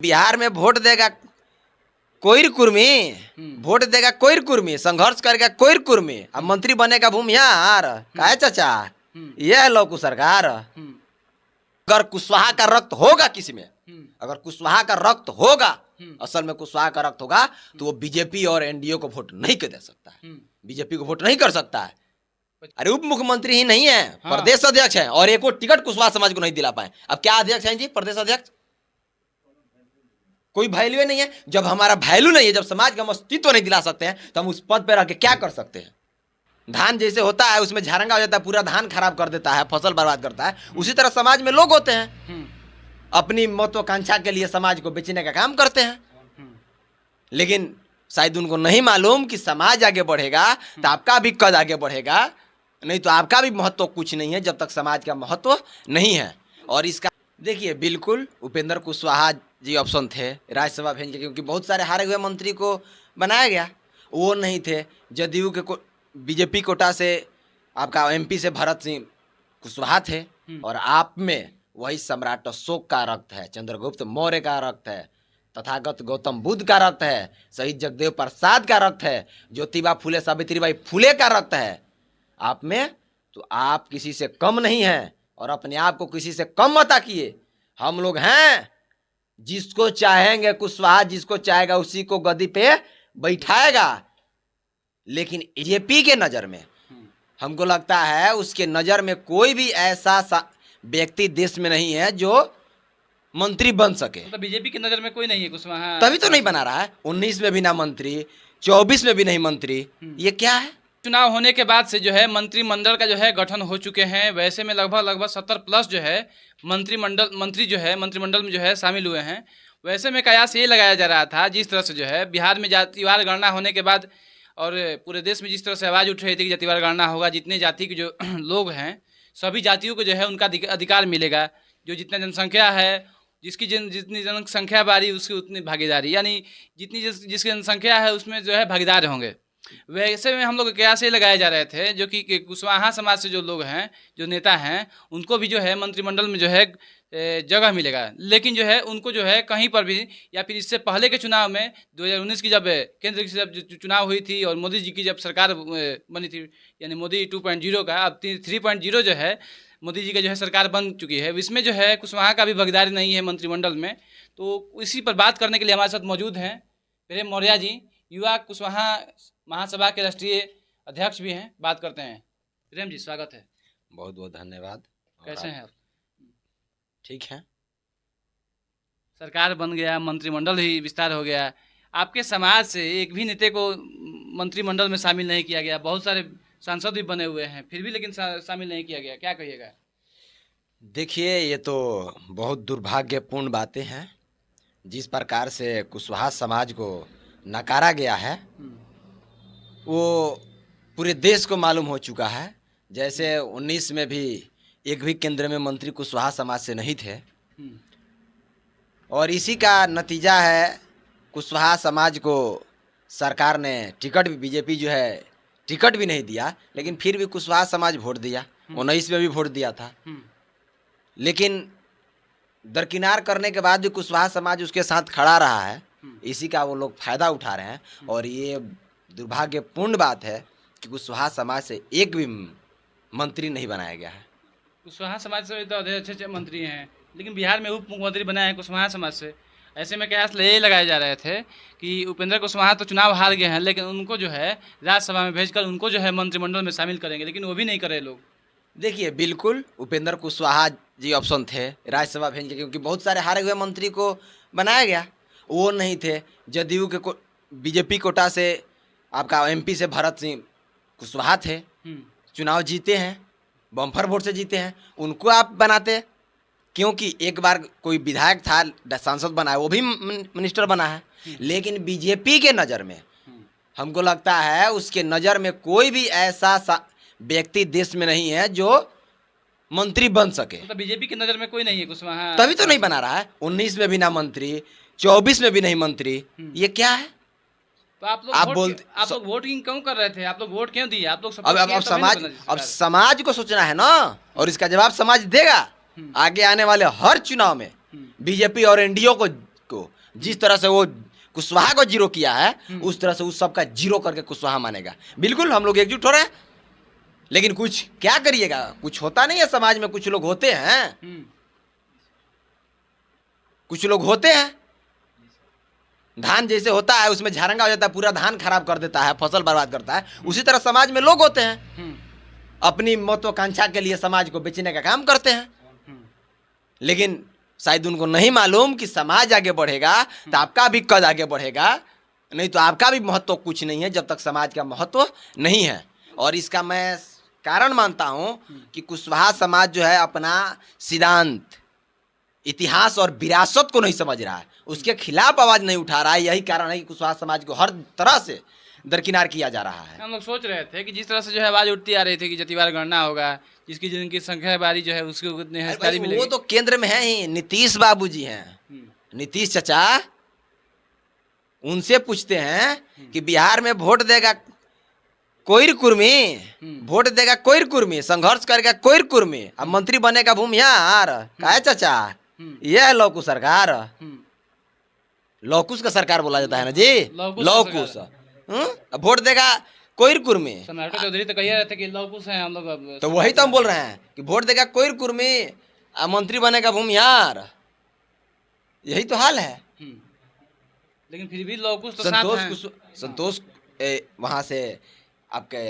बिहार में वोट देगा कोई कुर्मी, वोट देगा कोई कुर्मी, संघर्ष करेगा कोई कुर्मी, अब मंत्री बनेगा भूमिहार। काहे चाचा, ये है लौकू सरकार। अगर कुशवाहा का रक्त होगा किसी में, अगर कुशवाहा का रक्त होगा, असल में कुशवाहा का रक्त होगा, तो वो बीजेपी और एनडीए को वोट नहीं कर दे सकता है, बीजेपी को वोट नहीं कर सकता है। अरे उप मुख्यमंत्री ही नहीं है, प्रदेश अध्यक्ष है, और एक टिकट कुशवाहा समाज को नहीं दिला पाए। अब क्या अध्यक्ष हैं जी, प्रदेश अध्यक्ष? कोई वैल्यू नहीं है। जब हमारा वैल्यू नहीं है, जब समाज का हम अस्तित्व नहीं दिला सकते हैं, तो हम उस पद पर रह के क्या कर सकते हैं? धान जैसे होता है उसमें झारंगा हो जाता है, पूरा धान खराब कर देता है, फसल बर्बाद करता है, उसी तरह समाज में लोग होते हैं, अपनी महत्वाकांक्षा के लिए समाज को बेचने का काम करते हैं। लेकिन शायद उनको नहीं मालूम कि समाज आगे बढ़ेगा तो आपका भी कद आगे बढ़ेगा, नहीं तो आपका भी महत्व कुछ नहीं है जब तक समाज का महत्व नहीं है। और इसका देखिए, बिल्कुल उपेंद्र कुशवाहा जी ऑप्शन थे राज्यसभा भेजने के, क्योंकि बहुत सारे हारे हुए मंत्री को बनाया गया, वो नहीं थे। जदयू के बीजेपी कोटा से आपका एमपी से भरत सिंह कुशवाहा थे, और आप में वही सम्राट अशोक का रक्त है, चंद्रगुप्त मौर्य का रक्त है, तथागत गौतम बुद्ध का रक्त है, शहीद जगदेव प्रसाद का रक्त है, ज्योतिबा फुले सावित्रीबाई फुले का रक्त है आप में। तो आप किसी से कम नहीं हैं, और अपने आप को किसी से कम मत आकिए। हम लोग हैं, जिसको चाहेंगे कुशवाहा, जिसको चाहेगा उसी को गद्दी पे बैठाएगा। लेकिन बीजेपी के नज़र में हमको लगता है, उसके नज़र में कोई भी ऐसा व्यक्ति देश में नहीं है जो मंत्री बन सके। तो बीजेपी की नज़र में कोई नहीं है कुशवाहा, तभी तो नहीं बना रहा है। 19 में भी ना मंत्री, 24 में भी नहीं मंत्री, ये क्या है? चुनाव होने के बाद से जो है मंत्रिमंडल का जो है गठन हो चुके हैं। वैसे में लगभग 70 प्लस जो है मंत्री जो है मंत्रिमंडल में जो है शामिल हुए हैं। वैसे में कयास ये लगाया जा रहा था, जिस तरह से जो है बिहार में जातिवार गणना होने के बाद और पूरे देश में जिस तरह से आवाज़ उठ रही थी कि जातिवार गणना होगा, जितने जाति के जो लोग हैं सभी जातियों को जो है उनका अधिकार मिलेगा। जो जितना जनसंख्या है, जितनी जनसंख्या बारी उसकी उतनी भागीदारी, यानी जिसकी जनसंख्या है उसमें जो है भागीदार होंगे। वैसे में हम लोग कयास ये लगाए जा रहे थे, जो कि कुशवाहा समाज से जो लोग हैं, जो नेता हैं, उनको भी जो है मंत्रिमंडल में जो है जगह मिलेगा। लेकिन जो है उनको जो है कहीं पर भी, या फिर इससे पहले के चुनाव में 2019 की जब केंद्र की जब चुनाव हुई थी और मोदी जी की जब सरकार बनी थी, यानी मोदी 2.0 का, अब 3.0 जो है मोदी जी का जो है सरकार बन चुकी है, इसमें जो है कुशवाहा का भी भागीदारी नहीं है मंत्रिमंडल में। तो इसी पर बात करने के लिए हमारे साथ मौजूद हैं प्रेम मौर्य जी, युवा कुशवाहा महासभा के राष्ट्रीय अध्यक्ष भी हैं। बात करते हैं। प्रेम जी, स्वागत है। बहुत बहुत धन्यवाद। कैसे हैं आप? ठीक है। सरकार बन गया, मंत्रिमंडल ही विस्तार हो गया, आपके समाज से एक भी नेता को मंत्रिमंडल में शामिल नहीं किया गया। बहुत सारे सांसद भी बने हुए हैं, फिर भी लेकिन शामिल नहीं किया गया, क्या कहिएगा? देखिए, ये तो बहुत दुर्भाग्यपूर्ण बातें हैं। जिस प्रकार से कुशवाहा समाज को नकारा गया है, वो पूरे देश को मालूम हो चुका है। जैसे 19 में भी एक भी केंद्र में मंत्री कुशवाहा समाज से नहीं थे, और इसी का नतीजा है कुशवाहा समाज को सरकार ने टिकट भी, बीजेपी जो है टिकट भी नहीं दिया, लेकिन फिर भी कुशवाहा समाज वोट दिया। 19 में भी वोट दिया था, लेकिन दरकिनार करने के बाद भी कुशवाहा समाज उसके साथ खड़ा रहा है। इसी का वो लोग फायदा उठा रहे हैं, और ये दुर्भाग्यपूर्ण बात है कि कुशवाहा समाज से एक भी मंत्री नहीं बनाया गया है। कुशवाहा समाज से तो अच्छे मंत्री हैं, लेकिन बिहार में उप मुख्यमंत्री बनाए हैं कुशवाहा समाज से। ऐसे में कयास ये लगाए जा रहे थे कि उपेंद्र कुशवाहा तो चुनाव हार गए हैं, लेकिन उनको जो है राज्यसभा में भेजकर उनको जो है मंत्रिमंडल में शामिल करेंगे, लेकिन वो भी नहीं करे लोग। देखिए, बिल्कुल उपेंद्र कुशवाहा जी ऑप्शन थे राज्यसभा भेजने के, क्योंकि बहुत सारे हारे हुए मंत्री को बनाया गया, वो नहीं थे। जदयू के बीजेपी कोटा से आपका एमपी से भरत सिंह कुशवाहा थे, चुनाव जीते हैं, बम्पर वोट से जीते हैं, उनको आप बनाते। क्योंकि एक बार कोई विधायक था, सांसद बना है, वो भी मिनिस्टर बना है। लेकिन बीजेपी के नज़र में हमको लगता है, उसके नज़र में कोई भी ऐसा व्यक्ति देश में नहीं है जो मंत्री बन सके। तो बीजेपी की नज़र में कोई नहीं है कुशवाहा, तभी तो नहीं बना रहा है। 19 में भी ना मंत्री, 24 में भी नहीं मंत्री, ये क्या है? तो आप लोग वोटिंग क्यों कर रहे थे? आप लोग वोट क्यों दिए? आप लोग अब समाज को सोचना है ना, और इसका जवाब समाज देगा। आगे आने वाले हर चुनाव में बीजेपी और एनडीए को को जिस तरह से वो कुशवाहा को जीरो किया है, उस तरह से उस सबका जीरो करके कुशवाहा मानेगा। बिल्कुल हम लोग एकजुट हो रहे हैं, लेकिन कुछ क्या करिएगा, कुछ होता नहीं है समाज में। कुछ लोग होते हैं, कुछ लोग होते हैं, धान जैसे होता है उसमें झारंगा हो जाता है, पूरा धान खराब कर देता है, फसल बर्बाद करता है। उसी तरह समाज में लोग होते हैं, अपनी महत्वाकांक्षा के लिए समाज को बेचने का काम करते हैं। लेकिन शायद उनको नहीं मालूम कि समाज आगे बढ़ेगा तो आपका भी कद आगे बढ़ेगा, नहीं तो आपका भी महत्व कुछ नहीं है जब तक समाज का महत्व नहीं है। और इसका मैं कारण मानता हूं कि कुशवाहा समाज जो है अपना सिद्धांत, इतिहास और विरासत को नहीं समझ रहा है, उसके खिलाफ आवाज नहीं उठा रहा है। यही कारण है कि कुशवाहा समाज को हर तरह से दरकिनार किया जा रहा है। हम लोग सोच रहे थे कि जिस तरह से जो है आवाज उठती आ रही थी कि जतिवार गणना होगा, जिनकी संख्या बारी जो है उसको कितने हिस्सेदारी मिलेगी। वो तो केंद्र में है ही, नीतीश बाबू जी हैं, नीतीश चचा। उनसे पूछते हैं कि बिहार में वोट देगा कोई कुर्मी, वोट देगा कोई कुर्मी, संघर्ष करेगा कोई कुर्मी, अब मंत्री बनेगा भूमिहार, काहे चचा? यह है लौकुश सरकार। लौकुश का सरकार बोला जाता है ना जी, लौकुश। अब वोट देगा कोई कुर्मी। सम्राट चौधरी तो कही रहे थे कि लौकुश हैं हम लोग, तो वही तो हम बोल रहे हैं कि वोट देगा कोई कुर्मी, मंत्री बनेगा भूमिहार। यही तो हाल है। लेकिन फिर भी लौकुश तो संतोष साथ हैं। संतोष वहां से आपके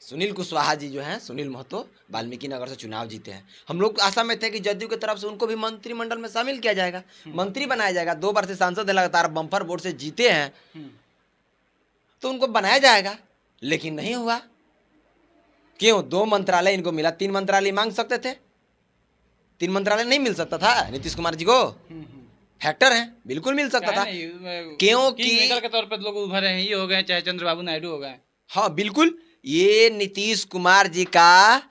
सुनील कुशवाहा जी जो हैं, सुनील महतो, वाल्मीकि नगर से चुनाव जीते हैं। हम लोग आशा में थे कि जदयू की तरफ से उनको भी मंत्रिमंडल में शामिल किया जाएगा, मंत्री बनाया जाएगा। 2 बार से सांसद लगातार बम्पर वोट से जीते हैं, तो उनको बनाया जाएगा, लेकिन नहीं हुआ। क्यों? 2 मंत्रालय इनको मिला, 3 मंत्रालय मांग सकते थे, 3 मंत्रालय नहीं मिल सकता था नीतीश कुमार जी को? फैक्टर है, बिल्कुल मिल सकता था। क्योंकि के तौर पर लोग उभरे हैं, ये हो गए चाहे चंद्रबाबू नायडू हो गए। हाँ बिल्कुल, ये नीतीश कुमार जी का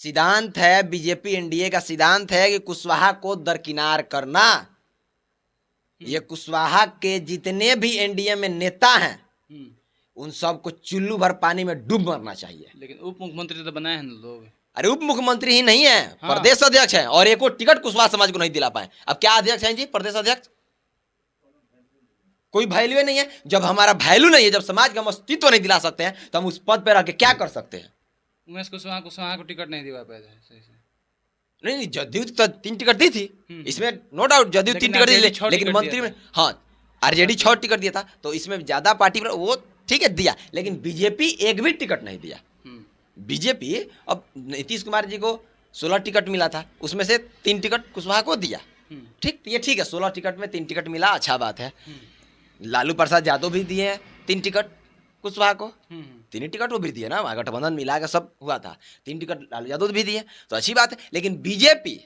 सिद्धांत है, बीजेपी एनडीए का सिद्धांत है कि कुशवाहा को दरकिनार करना। ये कुशवाहा के जितने भी एनडीए में नेता हैं, उन सबको चुल्लू भर पानी में डूब मरना चाहिए। लेकिन उप मुख्यमंत्री तो बनाए हैं लोग। अरे उप मुख्यमंत्री ही नहीं है, हाँ। प्रदेश अध्यक्ष है, और एक टिकट कुशवाहा समाज को नहीं दिला पाए। अब क्या अध्यक्ष हैं जी? प्रदेश अध्यक्ष। कोई वैल्यू नहीं है। जब हमारा वैल्यू नहीं है, जब समाज का हम अस्तित्व नहीं दिला सकते हैं, तो हम उस पद पर रह के क्या कर सकते हैं? उमेश कुशवाहा को टिकट नहीं दिला पाए थे सही से। नहीं, जदयू तो 3 टिकट दी थी, इसमें नो डाउट जदयू 3 टिकट दी, लेकिन मंत्री में हाँ आरजेडी 6 टिकट दिया था, तो इसमें ज्यादा पार्टी वो ठीक है दिया, लेकिन बीजेपी एक भी टिकट नहीं दिया। बीजेपी, अब नीतीश कुमार जी को 16 टिकट मिला था, उसमें से 3 टिकट कुशवाहा को दिया। ठीक, ये ठीक है, 16 टिकट में 3 टिकट मिला, अच्छा बात है। लालू प्रसाद यादव भी दिए 3 टिकट कुशवाहा को, 3 टिकट वो भी दिए ना, गठबंधन मिला के सब हुआ था, 3 टिकट लालू यादव भी दिए, तो अच्छी बात है। लेकिन बीजेपी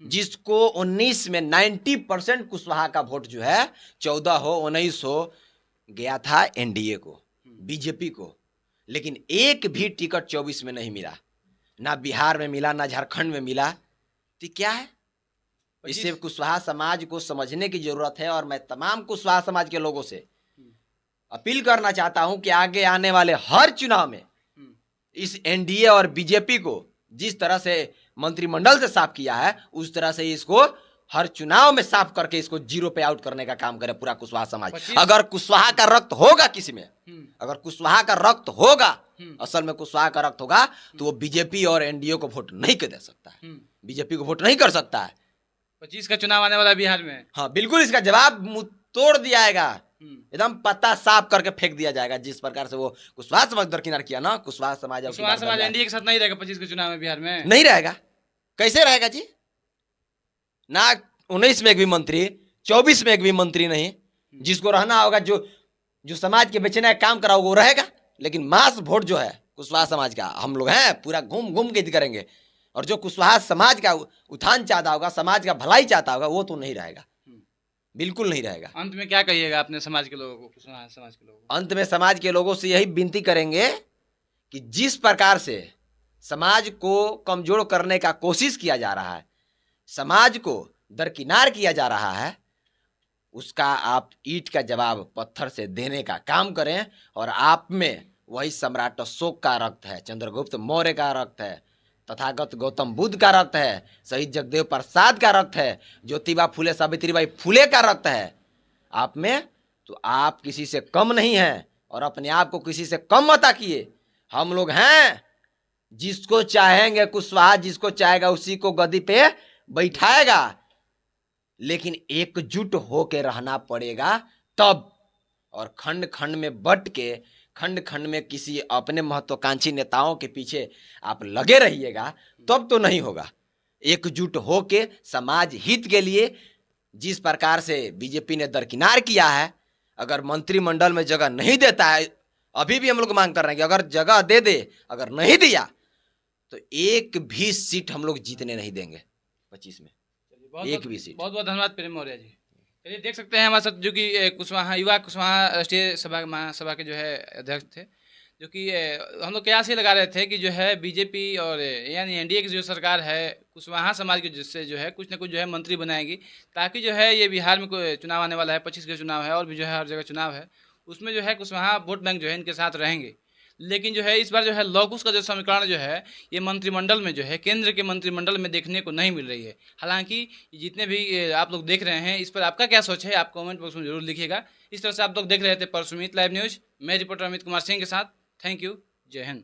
जिसको 19 में 90% कुशवाहा का वोट जो है 14 हो 19 हो गया था एनडीए को, बीजेपी को, लेकिन एक भी टिकट 24 में नहीं मिला, ना बिहार में मिला, ना झारखंड में मिला। तो क्या है? इससे कुशवाहा समाज को समझने की जरूरत है, और मैं तमाम कुशवाहा समाज के लोगों से अपील करना चाहता हूं कि आगे आने वाले हर चुनाव में इस एनडीए और बीजेपी को जिस तरह से मंत्रिमंडल से साफ किया है, उस तरह से इसको हर चुनाव में साफ करके इसको जीरो पे आउट करने का काम करे पूरा कुशवाहा समाज। अगर कुशवाहा का रक्त होगा किसी में, अगर कुशवाहा का रक्त होगा, असल में कुशवाहा का रक्त होगा, तो वो बीजेपी और एनडीए को वोट नहीं कर दे सकता है, बीजेपी को वोट नहीं कर सकता है। 25 का चुनाव आने वाला बिहार में। हाँ बिल्कुल, इसका जवाब मुंह तोड़ दिया जाएगा, एकदम पत्ता साफ करके फेंक दिया जाएगा। जिस प्रकार से वो कुशवाहा समाज दरकिनार किया ना, कुशवाहा समाज एनडीए के साथ नहीं रहेगा 25 के चुनाव में बिहार में, नहीं रहेगा। कैसे रहेगा जी? ना 19 में एक भी मंत्री, 24 में एक भी मंत्री नहीं। जिसको रहना होगा, जो समाज के बेचने का काम करा होगा वो रहेगा, लेकिन मास वोट जो है कुशवाहा समाज का, हम लोग हैं पूरा घूम घूम के करेंगे, और जो कुशवाहा समाज का उत्थान चाहता होगा, समाज का भलाई चाहता होगा, वो तो नहीं रहेगा, बिल्कुल नहीं रहेगा। अंत में क्या कहिएगा अपने समाज के लोगों को, समाज के लोगों को? अंत में समाज के लोगों से यही विनती करेंगे कि जिस प्रकार से समाज को कमजोर करने का कोशिश किया जा रहा है, समाज को दरकिनार किया जा रहा है, उसका आप ईंट का जवाब पत्थर से देने का काम करें। और आप में वही सम्राट अशोक का रक्त है, चंद्रगुप्त मौर्य का रक्त है, तथागत गौतम बुद्ध का रक्त है, शहीद जगदेव प्रसाद का रक्त है, ज्योतिबा फुले सावित्रीबाई फुले का रक्त है आप में, तो आप किसी से कम नहीं हैं और अपने आप को किसी से कम मत आकिए। हम लोग हैं, जिसको चाहेंगे कुशवाहा जिसको चाहेगा उसी को गद्दी पे बैठाएगा, लेकिन एकजुट होके रहना पड़ेगा तब। और खंड खंड में बट के, खंड खंड में किसी अपने महत्वाकांक्षी नेताओं के पीछे आप लगे रहिएगा तब तो नहीं होगा। एकजुट होके समाज हित के लिए जिस प्रकार से बीजेपी ने दरकिनार किया है, अगर मंत्रिमंडल में जगह नहीं देता है, अभी भी हम लोग मांग कर रहे हैं कि अगर जगह दे दे, अगर नहीं दिया तो एक भी सीट हम लोग जीतने नहीं देंगे 25 में, एक भी सीट। बहुत बहुत धन्यवाद प्रेम मौर्य जी। चलिए देख सकते हैं हमारे साथ जो कि कुशवाहा युवा कुशवाहा राष्ट्रीय सभा महासभा के जो है अध्यक्ष थे, जो कि हम लोग कयास ये लगा रहे थे कि जो है बीजेपी और यानी एनडीए की जो सरकार है कुशवाहा समाज के जिससे जो है कुछ ना कुछ जो है मंत्री बनाएगी, ताकि जो है ये बिहार में कोई चुनाव आने वाला है, 25 का चुनाव है और भी जो है हर जगह चुनाव है, उसमें जो है कुशवाहा वोट बैंक जो है इनके साथ रहेंगे। लेकिन जो है इस बार जो है लॉकुश का जो समीकरण जो है ये मंत्रिमंडल में जो है केंद्र के मंत्रिमंडल में देखने को नहीं मिल रही है। हालांकि जितने भी आप लोग देख रहे हैं इस पर आपका क्या सोच है आप कमेंट बॉक्स में जरूर लिखिएगा। इस तरह से आप लोग देख रहे थे परसुमित लाइव न्यूज, मैं रिपोर्टर अमित कुमार सिंह के साथ। थैंक यू, जय हिंद।